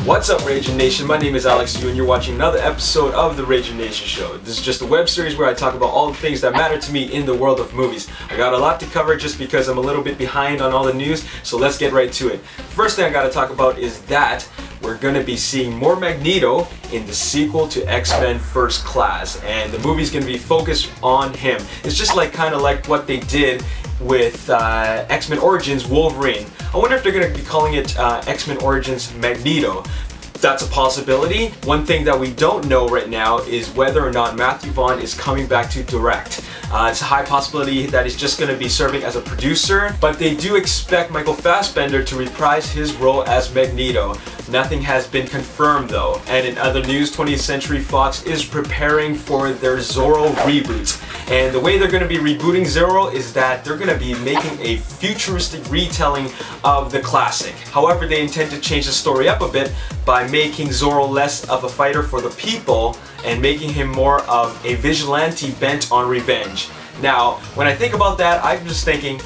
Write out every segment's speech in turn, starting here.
What's up, Ragin Nation? My name is Alex Yu and you're watching another episode of the Ragin Nation Show. This is just a web series where I talk about all the things that matter to me in the world of movies. I got a lot to cover just because I'm a little bit behind on all the news, so let's get right to it. First thing I gotta talk about is that we're gonna be seeing more Magneto in the sequel to X-Men First Class, and the movie's gonna be focused on him. It's just like kind of like what they did with X-Men Origins Wolverine. I wonder if they're going to be calling it X-Men Origins Magneto. That's a possibility. One thing that we don't know right now is whether or not Matthew Vaughn is coming back to direct. It's a high possibility that he's just going to be serving as a producer, but they do expect Michael Fassbender to reprise his role as Magneto. Nothing has been confirmed though. And in other news, 20th Century Fox is preparing for their Zorro reboot. And the way they're going to be rebooting Zorro is that they're going to be making a futuristic retelling of the classic. However, they intend to change the story up a bit by making Zorro less of a fighter for the people and making him more of a vigilante bent on revenge. Now, when I think about that, I'm just thinking,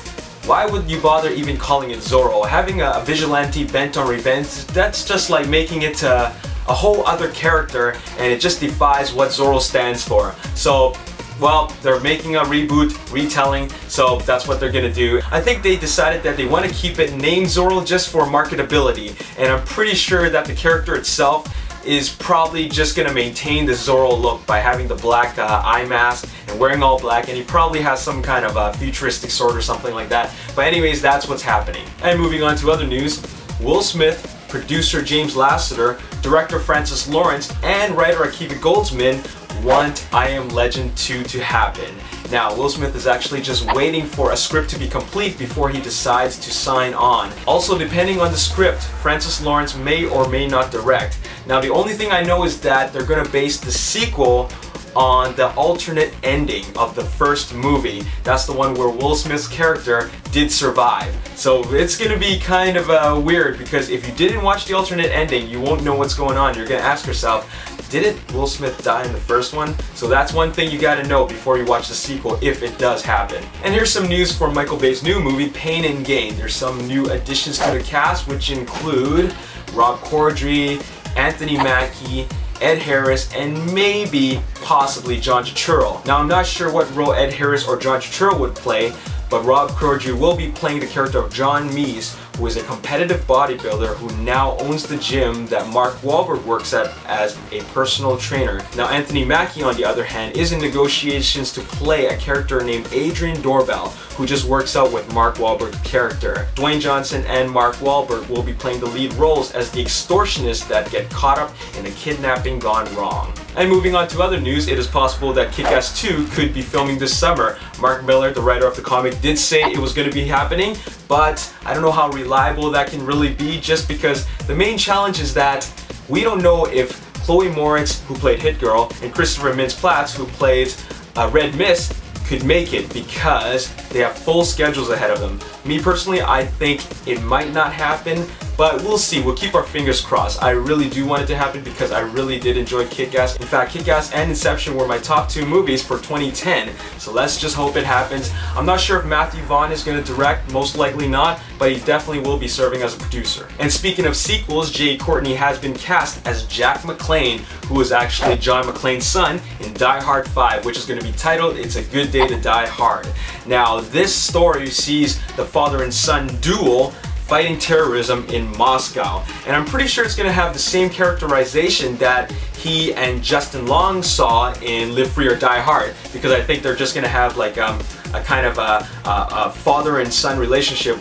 why would you bother even calling it Zorro? Having a vigilante bent on revenge, that's just like making it a whole other character, and it just defies what Zorro stands for. So, well, they're making a reboot, retelling, so that's what they're gonna do. I think they decided that they want to keep it named Zorro just for marketability, and I'm pretty sure that the character itself is probably just gonna maintain the Zorro look by having the black eye mask and wearing all black, and he probably has some kind of futuristic sword or something like that. But anyways, that's what's happening. And moving on to other news, Will Smith, producer James Lasseter, director Francis Lawrence, and writer Akiva Goldsman want I Am Legend 2 to happen. Now, Will Smith is actually just waiting for a script to be complete before he decides to sign on. Also, depending on the script, Francis Lawrence may or may not direct. Now, the only thing I know is that they're going to base the sequel on the alternate ending of the first movie. That's the one where Will Smith's character did survive. So it's going to be kind of weird, because if you didn't watch the alternate ending, you won't know what's going on. You're going to ask yourself, didn't Will Smith die in the first one? So that's one thing you gotta know before you watch the sequel, if it does happen. And here's some news for Michael Bay's new movie, Pain and Gain. There's some new additions to the cast, which include Rob Corddry, Anthony Mackie, Ed Harris, and maybe, possibly, John Turturro. Now, I'm not sure what role Ed Harris or John Turturro would play, but Rob Corddry will be playing the character of John Meese, who is a competitive bodybuilder who now owns the gym that Mark Wahlberg works at as a personal trainer. Now, Anthony Mackie, on the other hand, is in negotiations to play a character named Adrian Doorbell, who just works out with Mark Wahlberg's character. Dwayne Johnson and Mark Wahlberg will be playing the lead roles as the extortionists that get caught up in a kidnapping gone wrong. And moving on to other news, it is possible that Kick-Ass 2 could be filming this summer. Mark Millar, the writer of the comic, did say it was going to be happening, but I don't know how reliable that can really be, just because the main challenge is that we don't know if Chloe Moritz, who played Hit Girl, and Christopher Mintz-Plasse, who plays Red Mist, could make it, because they have full schedules ahead of them. Me personally, I think it might not happen, but we'll see. We'll keep our fingers crossed. I really do want it to happen because I really did enjoy Kick-Ass. In fact, Kick-Ass and Inception were my top 2 movies for 2010, so let's just hope it happens. I'm not sure if Matthew Vaughn is going to direct, most likely not, but he definitely will be serving as a producer. And speaking of sequels, Jai Courtney has been cast as Jack McClane, who is actually John McClane's son in Die Hard 5, which is going to be titled It's a Good Day to Die Hard. Now, this story sees the father and son duel fighting terrorism in Moscow, and I'm pretty sure it's going to have the same characterization that he and Justin Long saw in Live Free or Die Hard, because I think they're just going to have like a kind of a father and son relationship,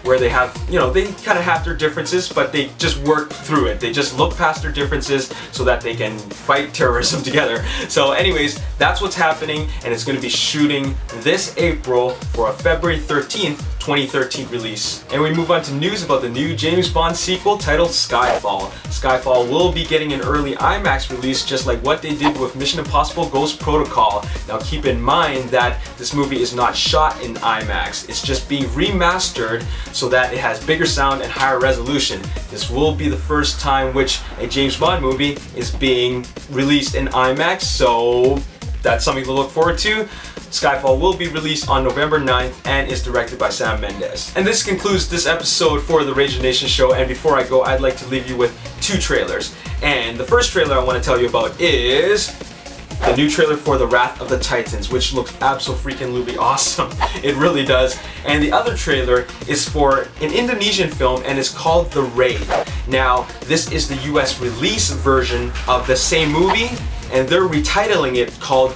where they have, you know, they kind of have their differences, but they just work through it. They just look past their differences so that they can fight terrorism together. So anyways, that's what's happening, and it's going to be shooting this April for a February 13th, 2013 release. And we move on to news about the new James Bond sequel titled Skyfall. Skyfall will be getting an early IMAX release, just like what they did with Mission Impossible Ghost Protocol. Now keep in mind that this movie is not shot in IMAX. It's just being remastered so that it has bigger sound and higher resolution. This will be the first time which a James Bond movie is being released in IMAX, so that's something to look forward to. Skyfall will be released on November 9th and is directed by Sam Mendes. And this concludes this episode for the Ragin Nation show, and before I go, I'd like to leave you with 2 trailers. And the first trailer I want to tell you about is the new trailer for The Wrath of the Titans, which looks abso-freaking-lutely awesome. It really does. And the other trailer is for an Indonesian film, and it's called The Raid. Now, this is the US release version of the same movie, and they're retitling it called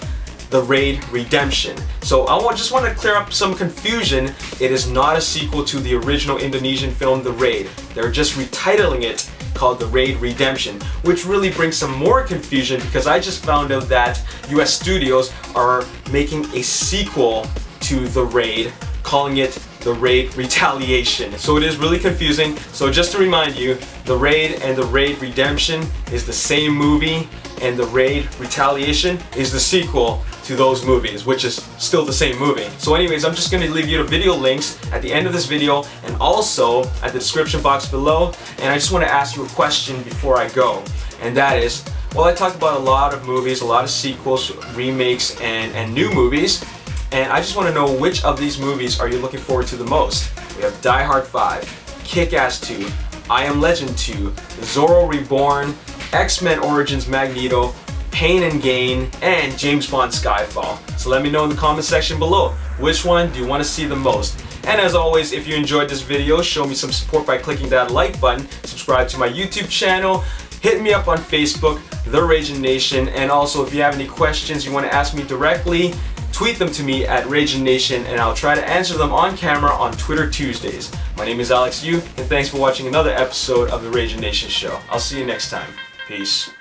The Raid Redemption. So I just want to clear up some confusion. It is not a sequel to the original Indonesian film The Raid. They're just retitling it called The Raid Redemption, which really brings some more confusion because I just found out that US studios are making a sequel to The Raid, calling it The Raid Retaliation. So it is really confusing. So just to remind you, The Raid and The Raid Redemption is the same movie, and The Raid Retaliation is the sequel to those movies, which is still the same movie. So anyways, I'm just going to leave you the video links at the end of this video and also at the description box below. And I just want to ask you a question before I go, and that is, well, I talked about a lot of movies, a lot of sequels, remakes, and new movies, and I just want to know which of these movies are you looking forward to the most. We have Die Hard 5, Kick-Ass 2, I Am Legend 2, Zorro Reborn, X-Men Origins Magneto, Pain and Gain, and James Bond Skyfall. So let me know in the comment section below, which one do you want to see the most? And as always, if you enjoyed this video, show me some support by clicking that like button, subscribe to my YouTube channel, hit me up on Facebook, The Ragin Nation, and also if you have any questions you want to ask me directly, tweet them to me at Ragin Nation, and I'll try to answer them on camera on Twitter Tuesdays. My name is Alex Yu, and thanks for watching another episode of The Ragin Nation show. I'll see you next time. Peace.